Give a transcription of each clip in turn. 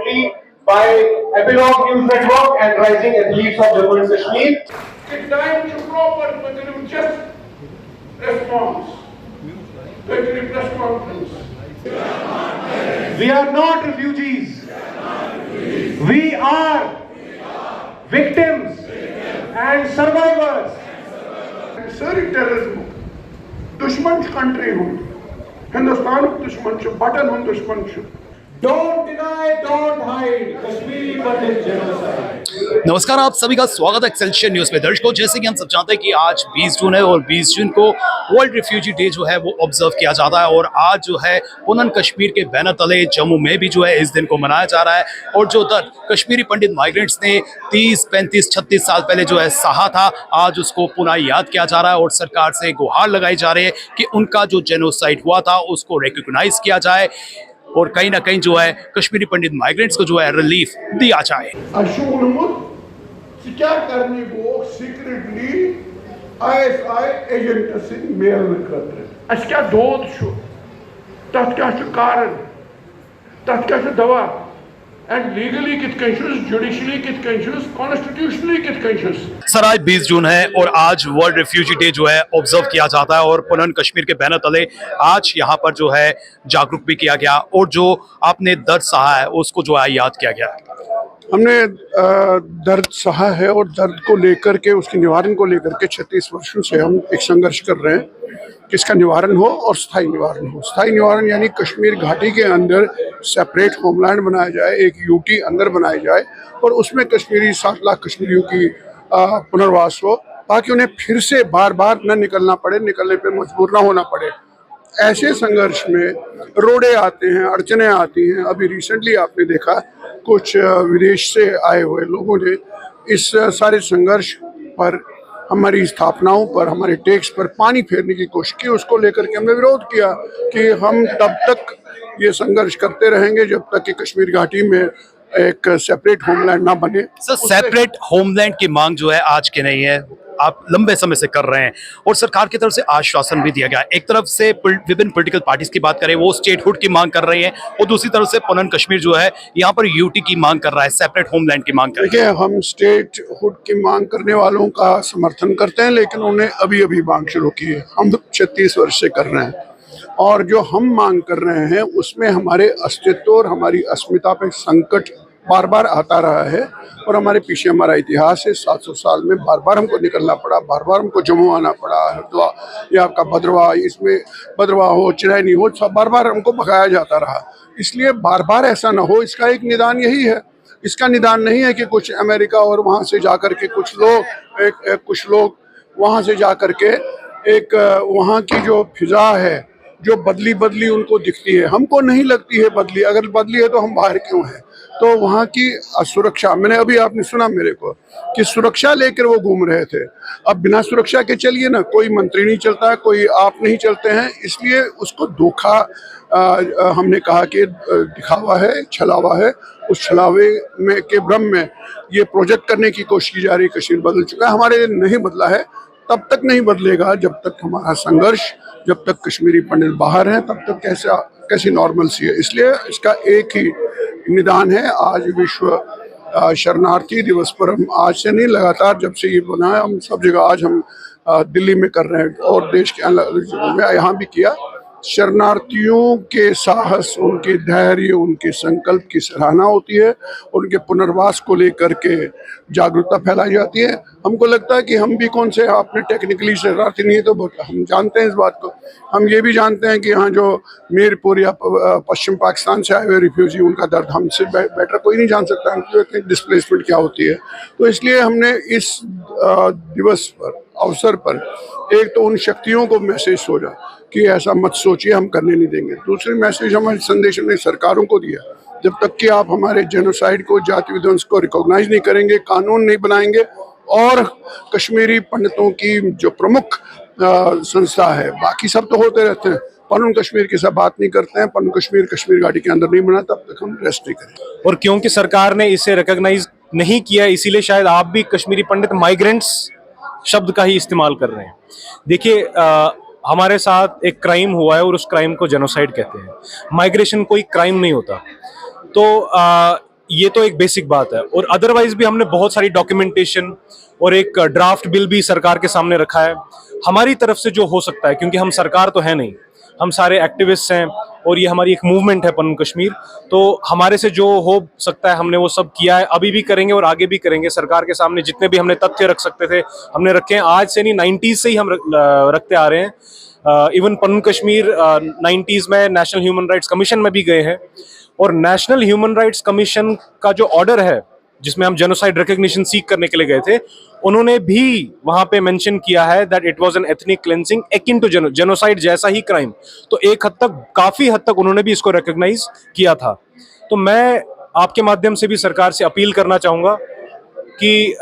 remotely by Epilogue News Network and Rising Athletes of Jammu and Kashmir. It's time to proper just response. Victory press conference. We are not refugees. We are victims and survivors. सारी terrorism दुश्मन country हूँ हिंदुस्तान दुश्मन छ button हम दुश्मन छ Don't deny, don't hide. Kashmiri Pandit genocide. नमस्कार, आप सभी का स्वागत है एक्सेलशियर न्यूज में। दर्शकों, जैसे कि हम सब जानते हैं कि आज 20 जून है और 20 जून को वर्ल्ड रिफ्यूजी डे जो है वो ऑब्जर्व किया जाता है और आज जो है पुनन कश्मीर के बैनर तले जम्मू में भी जो है इस दिन को मनाया जा रहा है। और जो दर्द कश्मीरी पंडित माइग्रेंट्स ने 30, 35, 36 साल पहले जो है सहा था, आज उसको पुनः याद किया जा रहा है और सरकार से गुहार लगाई जा रही है कि उनका जो जेनोसाइड हुआ था उसको रिकॉग्नाइज किया जाए और कहीं ना कहीं जो है कश्मीरी पंडित माइग्रेंट्स को जो है रिलीफ दिया जाए। क्या करने को सीक्रेटली ISI एजेंट से मेल कर क्या दोद तथ क्या कारण तथ क्या दवा and legally judicially constitutionally sir, आज 20 जून है और आज वर्ल्ड रिफ्यूजी डे जो है ऑब्जर्व किया जाता है और पुनन कश्मीर के बैनर तले आज यहाँ पर जो है जागरूक भी किया गया और जो आपने दर्द सहा है उसको जो है याद किया गया। हमने दर्द सहा है और दर्द को लेकर के उसके निवारण को लेकर के 36 वर्षों से हम एक संघर्ष कर रहे हैं कि इसका निवारण हो और स्थायी निवारण हो। स्थायी निवारण यानी कश्मीर घाटी के अंदर सेपरेट होमलैंड बनाया जाए, एक यूटी अंदर बनाई जाए और उसमें कश्मीरी 7 लाख कश्मीरियों की पुनर्वास हो ताकि उन्हें फिर से बार बार न निकलना पड़े, निकलने पर मजबूर ना होना पड़े। ऐसे संघर्ष में रोड़े आते हैं, अड़चने आती हैं। अभी रिसेंटली आपने देखा कुछ विदेश से आए हुए लोगों ने इस सारे संघर्ष पर, हमारी स्थापनाओं पर, हमारे टैक्स पर पानी फेरने की कोशिश की। उसको लेकर के हमने विरोध किया कि हम तब तक ये संघर्ष करते रहेंगे जब तक कि कश्मीर घाटी में एक सेपरेट होमलैंड ना बने। सर, सेपरेट होमलैंड की मांग जो है आज की नहीं है, आप लंबे समय से कर रहे हैं और सरकार की तरफ से आश्वासन भी दिया गया। एक तरफ से विभिन्न पॉलिटिकल पार्टीज की बात करें, वो स्टेटहुड की मांग कर रही हैं और दूसरी तरफ से पुनन कश्मीर जो है यहाँ पर यूटी की मांग कर रहा है, सेपरेट होमलैंड की मांग कर रहा है। देखिए, हम स्टेटहुड की मांग करने वालों का समर्थन करते हैं, लेकिन उन्हें अभी अभी मांग शुरू की है। हम 36 वर्ष से कर रहे हैं और जो हम मांग कर रहे हैं उसमें हमारे अस्तित्व और हमारी अस्मिता पे संकट बार बार आता रहा है और हमारे पीछे हमारा इतिहास है। 700 साल में बार बार हमको निकलना पड़ा, बार बार हमको जम्मू आना पड़ा, हरिद्वार या आपका भद्रवाह, इसमें भद्रवाह हो, चिरैनी हो, सब बार बार हमको भगाया जाता रहा। इसलिए बार बार ऐसा ना हो, इसका एक निदान यही है। इसका निदान नहीं है कि कुछ अमेरिका और वहाँ से जाकर के कुछ लोग वहाँ से जाकर के एक वहाँ की जो फिजा है, जो बदली उनको दिखती है, हमको नहीं लगती है बदली। अगर बदली है तो हम बाहर क्यों हैं? तो वहाँ की सुरक्षा, मैंने अभी आपने सुना मेरे को कि सुरक्षा लेकर वो घूम रहे थे। अब बिना सुरक्षा के चलिए ना, कोई मंत्री नहीं चलता है, कोई आप नहीं चलते हैं। इसलिए उसको धोखा हमने कहा कि दिखावा है, छलावा है। उस छलावे में के भ्रम में ये प्रोजेक्ट करने की कोशिश की जा रही है। कश्मीर बदल चुका है, हमारे लिए नहीं बदला है, तब तक नहीं बदलेगा जब तक हमारा संघर्ष, जब तक कश्मीरी पंडित बाहर हैं, तब तक कैसी नॉर्मलसी है। इसलिए इसका एक ही निदान है। आज विश्व शरणार्थी दिवस पर हम आज से नहीं, लगातार जब से ये बना है, हम सब जगह आज हम दिल्ली में कर रहे हैं और देश के अलग जगहों में यहाँ भी किया। शरणार्थियों के साहस, उनके धैर्य, उनके संकल्प की सराहना होती है। उनके पुनर्वास को लेकर के जागरूकता फैलाई जाती है। हमको लगता है कि हम भी कौन से आपने टेक्निकली शरणार्थी नहीं है, तो हम जानते हैं इस बात को। हम ये भी जानते हैं कि यहाँ जो मीरपुर या पश्चिम पाकिस्तान से आए हुए रिफ्यूजी, उनका दर्द हमसे बेटर कोई नहीं जान सकता है, डिस्प्लेसमेंट क्या होती है। तो इसलिए हमने इस दिवस पर, अवसर पर, एक तो उन शक्तियों को मैसेज सोचा कि ऐसा मत सोचिए, हम करने नहीं देंगे। दूसरी मैसेज हमारे संदेश हमने सरकारों को दिया, जब तक कि आप हमारे जेनोसाइड को, जाति विध्वंस को रिकॉग्नाइज नहीं करेंगे, कानून नहीं बनाएंगे और कश्मीरी पंडितों की जो प्रमुख संस्था है, बाकी सब तो होते रहते हैं, पुनन कश्मीर की सब बात नहीं करते हैं, पुनन कश्मीर कश्मीर घाटी के अंदर नहीं बना, तब तक हम रेस्ट नहीं करेंगे। और क्योंकि सरकार ने इसे रिकॉग्नाइज नहीं किया, इसीलिए शायद आप भी कश्मीरी पंडित माइग्रेंट्स शब्द का ही इस्तेमाल कर रहे हैं। देखिए, हमारे साथ एक क्राइम हुआ है और उस क्राइम को जेनोसाइड कहते हैं। माइग्रेशन कोई क्राइम नहीं होता। तो ये तो एक बेसिक बात है, और अदरवाइज भी हमने बहुत सारी डॉक्यूमेंटेशन और एक ड्राफ्ट बिल भी सरकार के सामने रखा है हमारी तरफ से जो हो सकता है, क्योंकि हम सरकार तो है नहीं, हम सारे एक्टिविस्ट हैं और ये हमारी एक मूवमेंट है पनन कश्मीर। तो हमारे से जो हो सकता है हमने वो सब किया है, अभी भी करेंगे और आगे भी करेंगे। सरकार के सामने जितने भी हमने तथ्य रख सकते थे हमने रखे हैं, आज से नहीं 90s से ही हम रखते आ रहे हैं। इवन पनन कश्मीर 90s में नेशनल ह्यूमन राइट्स कमीशन में भी गए हैं, और नेशनल ह्यूमन राइट्स कमीशन का जो ऑर्डर है जिसमें हम जेनोसाइड रिकॉग्निशन सीख करने के लिए गए थे, उन्होंने भी वहां पे मेंशन किया है that it was an ethnic cleansing akin to genocide, जैसा ही क्राइम। तो एक हद तक, काफी हद तक उन्होंने भी इसको रिकॉग्नाइज किया था। तो मैं आपके माध्यम से भी सरकार से अपील करना चाहूंगा कि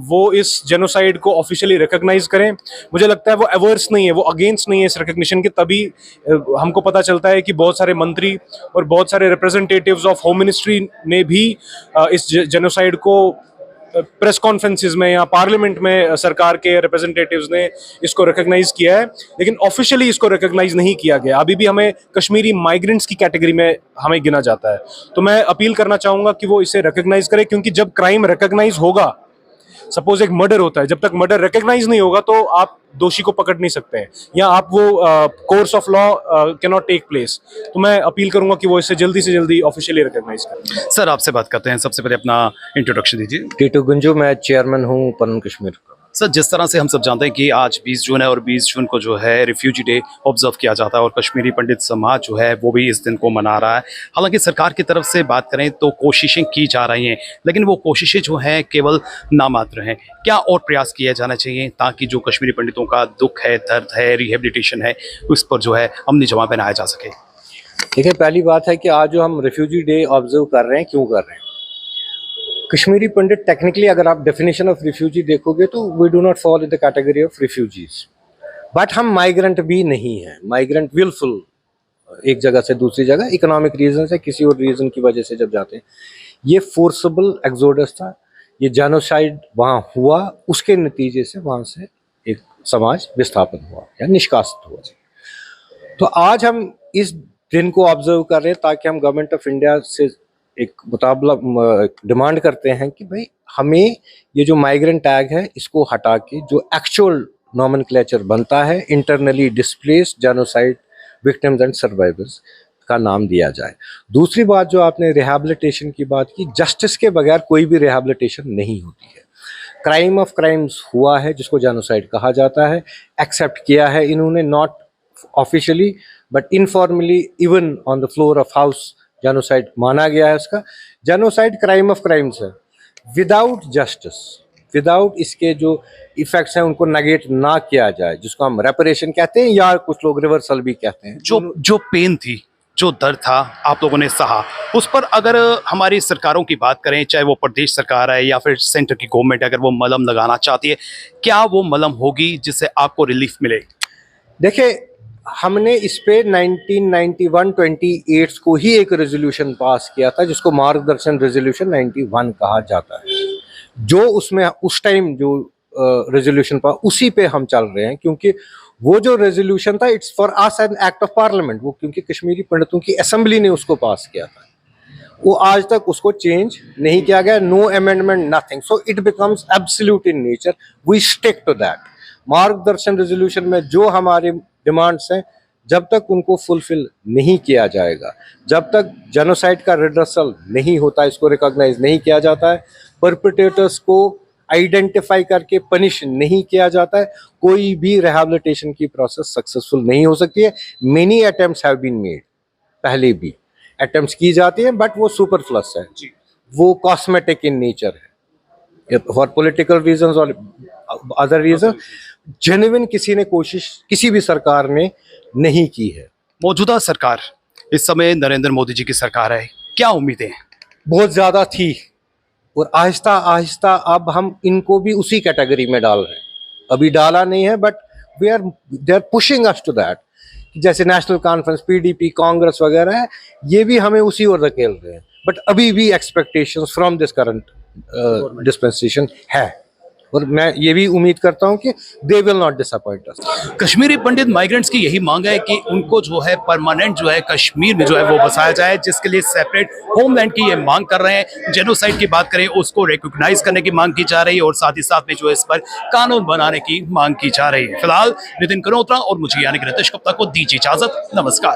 वो इस जेनोसाइड को ऑफिशियली रिकॉग्नाइज करें। मुझे लगता है वो अवर्स नहीं है, वो अगेंस्ट नहीं है इस रिकॉग्निशन के। तभी हमको पता चलता है कि बहुत सारे मंत्री और बहुत सारे रिप्रेजेंटेटिव्स ऑफ होम मिनिस्ट्री ने भी इस जेनोसाइड को प्रेस कॉन्फ्रेंसेस में या पार्लियामेंट में सरकार के रिप्रेजेंटेटिव्स ने इसको रिकॉग्नाइज किया है, लेकिन ऑफिशियली इसको रिकॉग्नाइज नहीं किया गया। अभी भी हमें कश्मीरी माइग्रेंट्स की कैटेगरी में हमें गिना जाता है। तो मैं अपील करना चाहूंगा कि वो इसे रिकॉग्नाइज करे, क्योंकि जब क्राइम रिकॉग्नाइज होगा, सपोज एक मर्डर होता है, जब तक मर्डर रिकॉग्नाइज नहीं होगा तो आप दोषी को पकड़ नहीं सकते हैं, या आप वो course of law can not take place. तो मैं अपील करूंगा कि वो इसे जल्दी से जल्दी ऑफिशियली रिकॉग्नाइज करें। सर आपसे बात करते हैं, सबसे पहले अपना इंट्रोडक्शन दीजिए। टीटू गुंजू, मैं चेयरमैन हूँ पनन कश्मीर का। सर जिस तरह से हम सब जानते हैं कि आज 20 जून है और 20 जून को जो है रिफ्यूजी डे ऑब्जर्व किया जाता है, और कश्मीरी पंडित समाज जो है वो भी इस दिन को मना रहा है। हालांकि सरकार की तरफ से बात करें तो कोशिशें की जा रही हैं, लेकिन वो कोशिशें जो हैं केवल नामात्र हैं। क्या और प्रयास किए जाना चाहिए ताकि जो कश्मीरी पंडितों का दुख है, दर्द है, रिहेबिलिटेशन है, उस पर जो है अमली जमा बनाया जा सके? देखिए, पहली बात है कि आज जो हम रिफ्यूजी डे ऑब्जर्व कर रहे हैं, क्यों कर रहे हैं? कश्मीरी पंडित टेक्निकली अगर आप डेफिनेशन ऑफ रिफ्यूजी देखोगे तो we do not fall in the category of refugees, but हम माइग्रेंट भी नहीं हैं। माइग्रेंट विलफुल एक जगह से दूसरी जगह इकोनॉमिक रीजन से, किसी और रीजन की वजह से जब जाते हैं। ये फोर्सेबल एक्सोडस था, ये जेनोसाइड वहाँ हुआ, उसके नतीजे से वहाँ से एक समाज विस्थापन हुआ या निष्कासित हुआ। तो आज हम इस दिन को ऑब्जर्व कर रहे हैं ताकि हम गवर्नमेंट ऑफ इंडिया से एक मुताबला डिमांड करते हैं कि भाई हमें ये जो माइग्रेंट टैग है इसको हटा के जो एक्चुअल नॉमेनक्लेचर बनता है, internally displaced genocide victims and survivors का नाम दिया जाए। दूसरी बात जो आपने रिहैबिलिटेशन की बात की, जस्टिस के बगैर कोई भी रिहैबिलिटेशन नहीं होती है। क्राइम ऑफ क्राइम्स हुआ है जिसको जेनोसाइड कहा जाता है, एक्सेप्ट किया है इन्होंने, not officially but informally, even on the floor of house genocide माना गया है उसका। जेनोसाइड क्राइम ऑफ क्राइम्स है, विदाउट जस्टिस, विदाउट इसके जो इफेक्ट्स हैं उनको नेगेट ना किया जाए, जिसको हम रेपरेशन कहते हैं या कुछ लोग रिवर्सल भी कहते हैं। जो पेन थी, जो दर्द था, आप लोगों ने सहा, उस पर अगर हमारी सरकारों की बात करें, चाहे वो प्रदेश सरकार है या फिर सेंटर की गवर्नमेंट, अगर वो मलहम लगाना चाहती है, क्या वो मलहम होगी जिससे आपको रिलीफ मिले? देखिए, हमने इस पे 1991-28 को ही एक रेजोल्यूशन पास किया था जिसको मार्गदर्शन रेजोल्यूशन 91 कहा जाता है। जो उसमें उस टाइम जो रेजोल्यूशन पास, उसी पे हम चल रहे हैं, क्योंकि वो जो रेजोल्यूशन था it's for us an act of parliament, वो क्योंकि कश्मीरी पंडितों की असेंबली ने उसको पास किया था, वो आज तक उसको चेंज नहीं किया गया, no amendment, nothing, so it becomes absolute in nature, we stick to that. मार्गदर्शन रेजोल्यूशन में जो हमारे डिमांड्स हैं, जब तक उनको फुलफिल नहीं किया जाएगा, जब तक जेनोसाइड का रिड्रेसल नहीं होता, इसको रिकॉग्नाइज नहीं किया जाता है, परपेट्रेटर्स को आइडेंटिफाई करके पनिश नहीं किया जाता है, कोई भी रिहैबिलिटेशन की प्रोसेस सक्सेसफुल नहीं हो सकती है। Many attempts have been made, पहले भी अटेम्प्ट्स की जाती हैं, बट वो सुपरफ्लस है, वो कॉस्मेटिक इन नेचर है, फॉर पॉलिटिकल रीजंस और अदर रीजन। जेन्युइन किसी ने कोशिश, किसी भी सरकार ने नहीं की है। मौजूदा सरकार, इस समय नरेंद्र मोदी जी की सरकार है, क्या उम्मीदें हैं? बहुत ज़्यादा थी, और आहिस्ता आहिस्ता अब हम इनको भी उसी कैटेगरी में डाल रहे हैं। अभी डाला नहीं है, but they are pushing us to that. जैसे नेशनल कॉन्फ्रेंस, पीडीपी, कांग्रेस वगैरह है, ये भी हमें उसी ओर धकेल रहे हैं। बट अभी भी expectations from this current dispensation है। और मैं ये भी उम्मीद करता हूँ कि they will not disappoint us. Kashmiri Pandit migrants की यही मांग है कि उनको जो है परमानेंट जो है कश्मीर में जो है वो बसाया जाए, जिसके लिए सेपरेट होमलैंड की ये मांग कर रहे हैं। जेनोसाइड की बात करें उसको रिकॉग्नाइज करने की मांग की जा रही है और साथ ही साथ में जो है इस पर कानून बनाने की मांग की जा रही है। फिलहाल नितिन कनोत्रा और मुझे यानी कि रितेश गुप्ता को दीजिए इजाजत। नमस्कार।